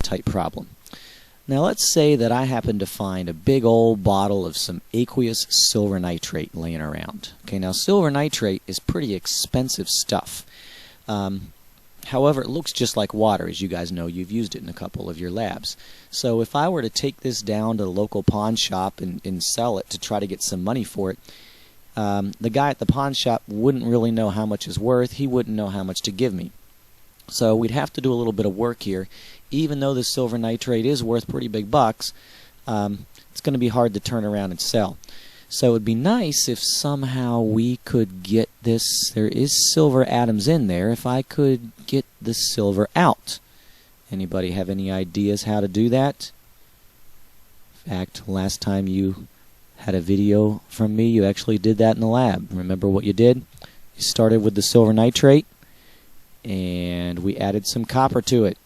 type problem. Now let's say that I happen to find a big old bottle of some aqueous silver nitrate laying around. Okay, now silver nitrate is pretty expensive stuff. However, it looks just like water. As you guys know, you've used it in a couple of your labs. So if I were to take this down to the local pawn shop and sell it to try to get some money for it, the guy at the pawn shop wouldn't really know how much it's worth. He wouldn't know how much to give me. So we'd have to do a little bit of work here. Even though the silver nitrate is worth pretty big bucks, it's going to be hard to turn around and sell. So it would be nice if somehow we could get this. There is silver atoms in there. If I could get the silver out. Anybody have any ideas how to do that? In fact, last time you had a video from me, you actually did that in the lab. Remember what you did? You started with the silver nitrate, and we added some copper to it,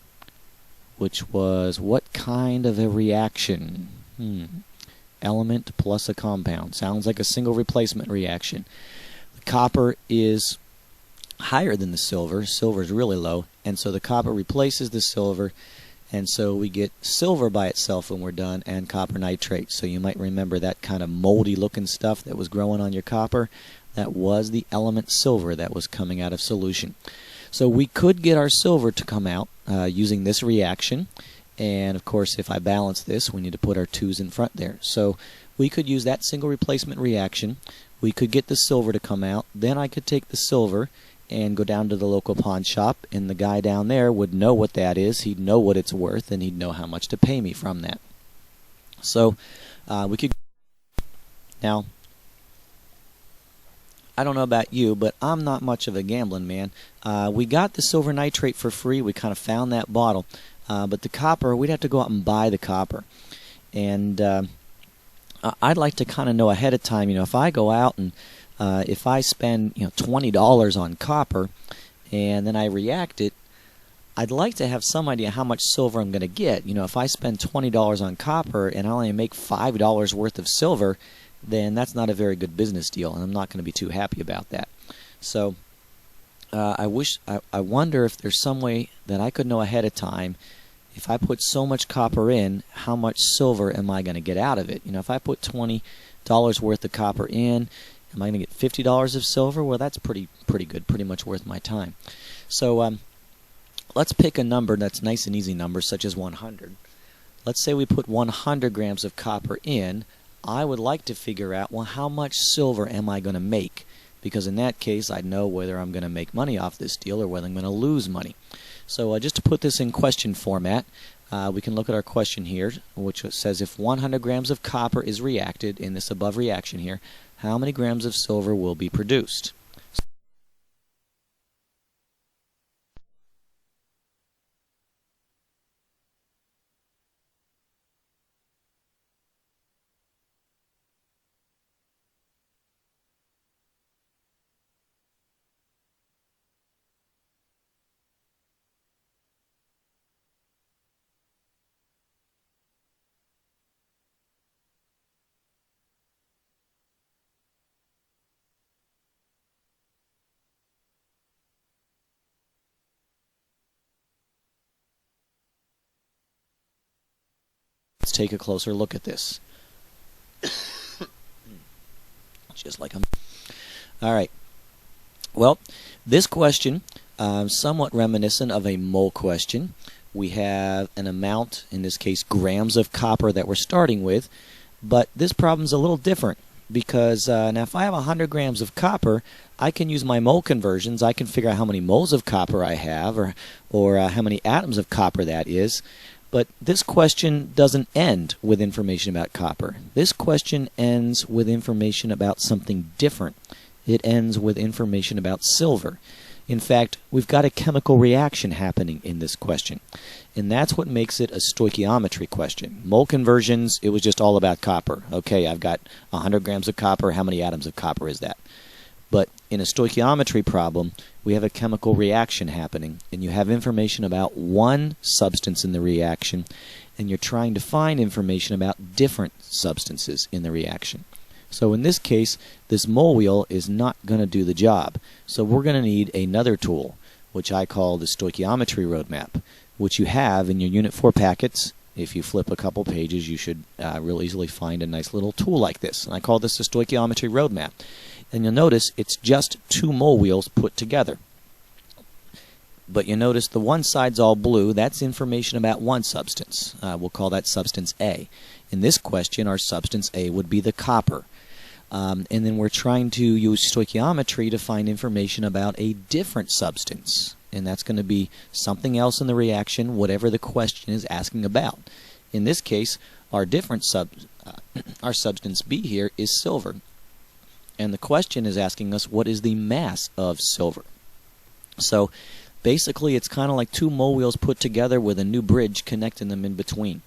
which was what kind of a reaction? Element plus a compound. Sounds like a single replacement reaction. The copper is higher than the silver. Silver is really low, and so the copper replaces the silver, and so we get silver by itself when we're done, and copper nitrate. So you might remember that kind of moldy looking stuff that was growing on your copper. That was the element silver that was coming out of solution. So we could get our silver to come out using this reaction. And of course, if I balance this, we need to put our 2's in front there. So we could use that single replacement reaction. We could get the silver to come out. Then I could take the silver and go down to the local pawn shop, and the guy down there would know what that is. He'd know what it's worth, and he'd know how much to pay me from that. So we could. Now, I don't know about you, but I'm not much of a gambling man. We got the silver nitrate for free. We kind of found that bottle. But the copper, we'd have to go out and buy the copper. And I'd like to kind of know ahead of time, if I go out and if I spend $20 on copper and then I react it, I'd like to have some idea how much silver I'm going to get. If I spend $20 on copper and I only make $5 worth of silver, then that's not a very good business deal, and I'm not going to be too happy about that. So I wonder if there's some way that I could know ahead of time, if I put so much copper in, how much silver am I going to get out of it? If I put $20 worth of copper in, am I going to get $50 of silver? Well, that's pretty good, pretty much worth my time. So let's pick a number that's nice and easy number, such as 100. Let's say we put 100 grams of copper in. I would like to figure out, well, how much silver am I going to make? Because in that case, I'd know whether I'm going to make money off this deal or whether I'm going to lose money. So just to put this in question format, we can look at our question here, which says if 100 grams of copper is reacted in this above reaction here, how many grams of silver will be produced? Let's take a closer look at this. Just like I'm. All right. Well, this question, somewhat reminiscent of a mole question. We have an amount, in this case grams of copper that we're starting with, but this problem's a little different because now if I have 100 grams of copper, I can use my mole conversions. I can figure out how many moles of copper I have or how many atoms of copper that is. But this question doesn't end with information about copper. This question ends with information about something different. It ends with information about silver. In fact, we've got a chemical reaction happening in this question. And that's what makes it a stoichiometry question. Mole conversions, it was just all about copper. Okay, I've got 100 grams of copper. How many atoms of copper is that? But in a stoichiometry problem, we have a chemical reaction happening, and you have information about one substance in the reaction, and you're trying to find information about different substances in the reaction. So in this case, this mole wheel is not going to do the job. So we're going to need another tool, which I call the stoichiometry roadmap. which you have in your Unit 4 packets. If you flip a couple pages, you should real easily find a nice little tool like this. And I call this the stoichiometry roadmap. And you'll notice it's just 2 mole wheels put together. But you notice the one side's all blue. That's information about one substance. We'll call that substance A. In this question, our substance A would be the copper. And then we're trying to use stoichiometry to find information about a different substance. And that's going to be something else in the reaction, whatever the question is asking about. In this case, our substance B here is silver. And the question is asking us, what is the mass of silver? So basically, it's kind of like 2 mole wheels put together with a new bridge connecting them in between.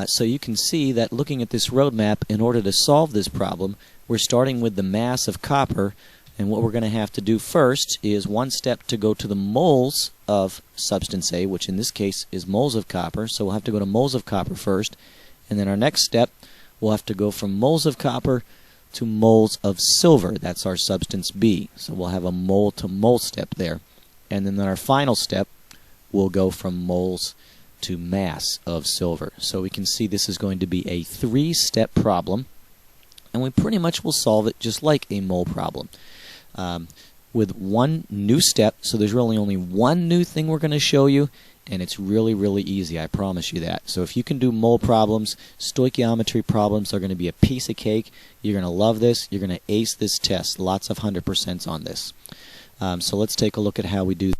So you can see that looking at this roadmap, in order to solve this problem, we're starting with the mass of copper. And what we're going to have to do first is one step to go to the moles of substance A, which in this case is moles of copper. So we'll have to go to moles of copper first. And then our next step, we'll have to go from moles of copper to moles of silver. That's our substance B. So we'll have a mole to mole step there. And then our final step, we'll go from moles to mass of silver. So we can see this is going to be a 3-step problem. And we pretty much will solve it just like a mole problem. With one new step, so there's really only one new thing we're going to show you, and it's really, really easy, I promise you that. So if you can do mole problems, stoichiometry problems are going to be a piece of cake. You're going to love this. You're going to ace this test. Lots of 100% on this. So let's take a look at how we do.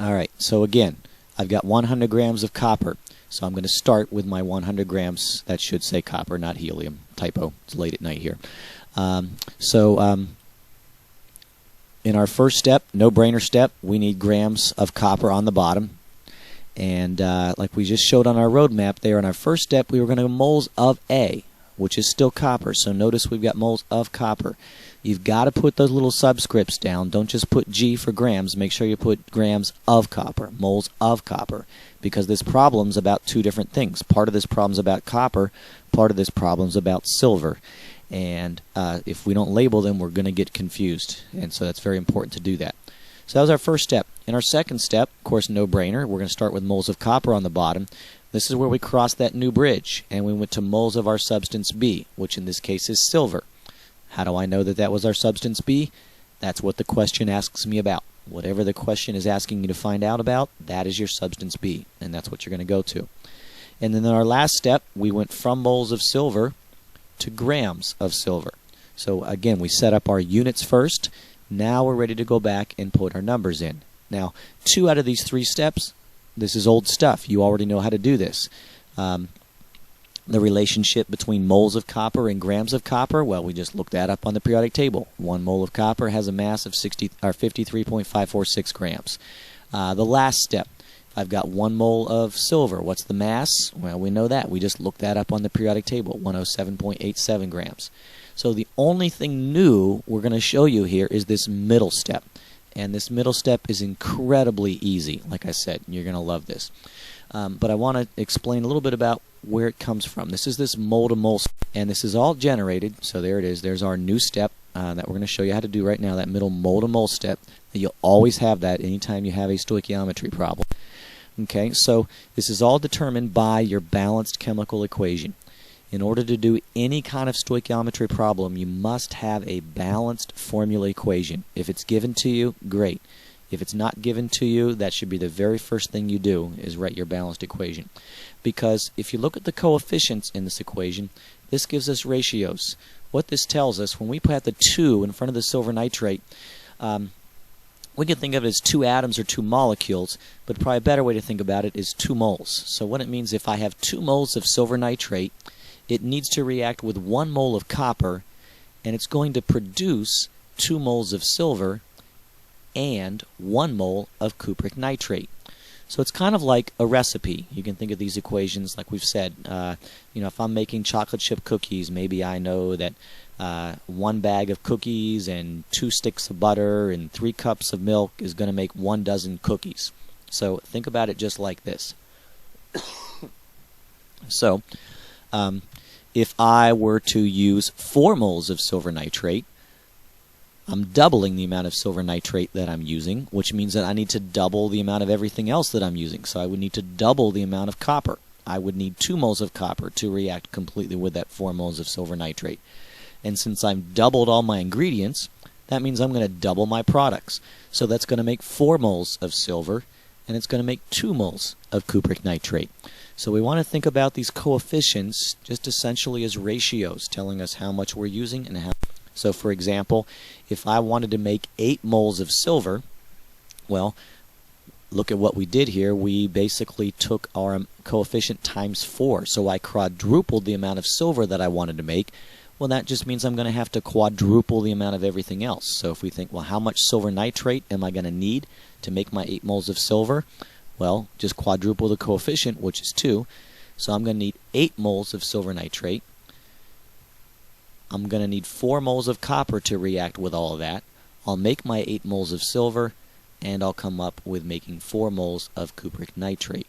Alright, so again, I've got 100 grams of copper. So I'm going to start with my 100 grams. That should say copper, not helium. Typo. It's late at night here. In our first step, no-brainer step, we need grams of copper on the bottom. And like we just showed on our roadmap there, in our first step, we were going to go moles of A, which is still copper. So notice we've got moles of copper. You've got to put those little subscripts down. Don't just put G for grams. Make sure you put grams of copper, moles of copper, because this problem's about 2 different things. Part of this problem's about copper, part of this problem's about silver. And if we don't label them, we're going to get confused. And so that's very important to do that. So that was our first step. In our second step, of course, no-brainer, we're going to start with moles of copper on the bottom. This is where we crossed that new bridge, and we went to moles of our substance B, which in this case is silver. How do I know that that was our substance B? That's what the question asks me about. Whatever the question is asking you to find out about, that is your substance B, and that's what you're going to go to. And then in our last step, we went from moles of silver to grams of silver. So again, we set up our units first. Now we're ready to go back and put our numbers in. Now, 2 out of these 3 steps, this is old stuff. You already know how to do this. The relationship between moles of copper and grams of copper, well, we just looked that up on the periodic table. 1 mole of copper has a mass of 53.546 grams. The last step, I've got 1 mole of silver. What's the mass? Well, we know that. We just looked that up on the periodic table, 107.87 grams. So the only thing new we're going to show you here is this middle step. And this middle step is incredibly easy. Like I said, you're going to love this. But I want to explain a little bit about where it comes from. This is this mole-to-mole, and this is all generated. So there it is. There's our new step that we're going to show you how to do right now, that middle mole-to-mole step. You'll always have that anytime you have a stoichiometry problem. Okay, so this is all determined by your balanced chemical equation. In order to do any kind of stoichiometry problem, you must have a balanced formula equation. If it's given to you, great. If it's not given to you, that should be the very first thing you do, is write your balanced equation. Because if you look at the coefficients in this equation, this gives us ratios. What this tells us, when we put the 2 in front of the silver nitrate, we can think of it as 2 atoms or 2 molecules, but probably a better way to think about it is 2 moles. So what it means, if I have 2 moles of silver nitrate, it needs to react with 1 mole of copper, and it's going to produce 2 moles of silver and 1 mole of cupric nitrate. So it's kind of like a recipe. You can think of these equations like we've said. If I'm making chocolate chip cookies, maybe I know that 1 bag of cookies and 2 sticks of butter and 3 cups of milk is going to make 1 dozen cookies. So think about it just like this. So if I were to use 4 moles of silver nitrate, I'm doubling the amount of silver nitrate that I'm using, which means that I need to double the amount of everything else that I'm using. So I would need to double the amount of copper. I would need 2 moles of copper to react completely with that 4 moles of silver nitrate. And since I've doubled all my ingredients, that means I'm going to double my products. So that's going to make 4 moles of silver, and it's going to make 2 moles of cupric nitrate. So we want to think about these coefficients just essentially as ratios, telling us how much we're using and how. So for example, if I wanted to make 8 moles of silver, well, look at what we did here. We basically took our coefficient times 4. So I quadrupled the amount of silver that I wanted to make. Well, that just means I'm going to have to quadruple the amount of everything else. So if we think, well, how much silver nitrate am I going to need to make my 8 moles of silver? Well, just quadruple the coefficient, which is 2. So I'm going to need 8 moles of silver nitrate. I'm going to need 4 moles of copper to react with all of that. I'll make my 8 moles of silver, and I'll come up with making 4 moles of cupric nitrate.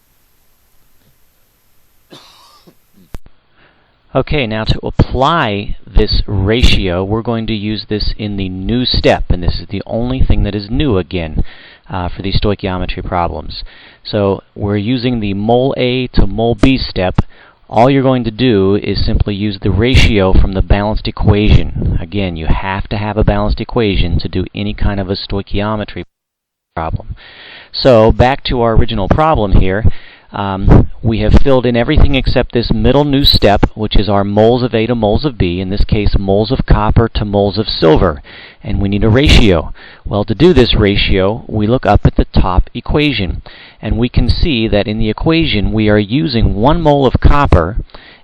Okay, now to apply this ratio, we're going to use this in the new step, and this is the only thing that is new again for these stoichiometry problems. So we're using the mole A to mole B step. All you're going to do is simply use the ratio from the balanced equation. Again, you have to have a balanced equation to do any kind of a stoichiometry problem. So back to our original problem here. We have filled in everything except this middle new step, which is our moles of A to moles of B, in this case moles of copper to moles of silver, and we need a ratio. Well, to do this ratio, we look up at the top equation, and we can see that in the equation we are using 1 mole of copper,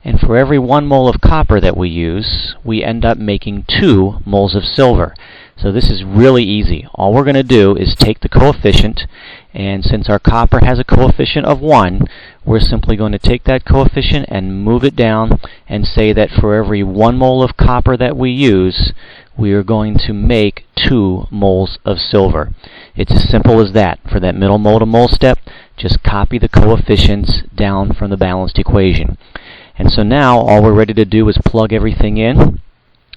and for every 1 mole of copper that we use, we end up making 2 moles of silver. So this is really easy. All we're going to do is take the coefficient, and since our copper has a coefficient of 1, we're simply going to take that coefficient and move it down and say that for every 1 mole of copper that we use, we are going to make 2 moles of silver. It's as simple as that. For that middle mole to mole step, just copy the coefficients down from the balanced equation. And so now all we're ready to do is plug everything in.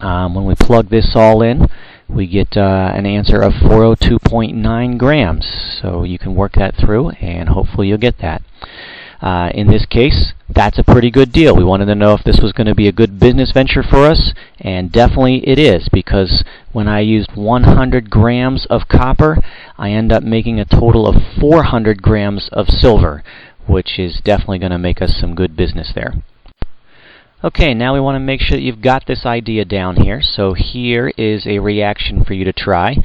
When we plug this all in, we get an answer of 402.9 grams. So you can work that through, and hopefully you'll get that. In this case, that's a pretty good deal. We wanted to know if this was going to be a good business venture for us, and definitely it is, because when I used 100 grams of copper, I end up making a total of 400 grams of silver, which is definitely going to make us some good business there. Okay, now we want to make sure that you've got this idea down here. So here is a reaction for you to try.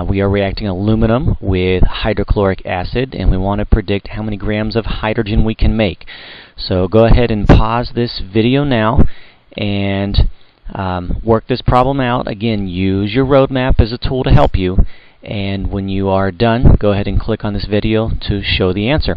We are reacting aluminum with hydrochloric acid, and we want to predict how many grams of hydrogen we can make. So go ahead and pause this video now and work this problem out. Again, use your roadmap as a tool to help you. And when you are done, go ahead and click on this video to show the answer.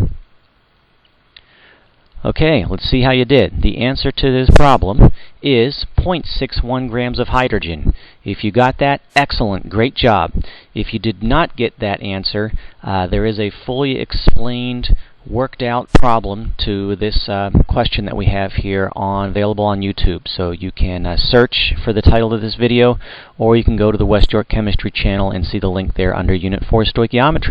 Okay, let's see how you did. The answer to this problem is 0.61 grams of hydrogen. If you got that, excellent, great job. If you did not get that answer, there is a fully explained, worked out problem to this question that we have here available on YouTube. So you can search for the title of this video, or you can go to the West York Chemistry channel and see the link there under Unit 4 Stoichiometry.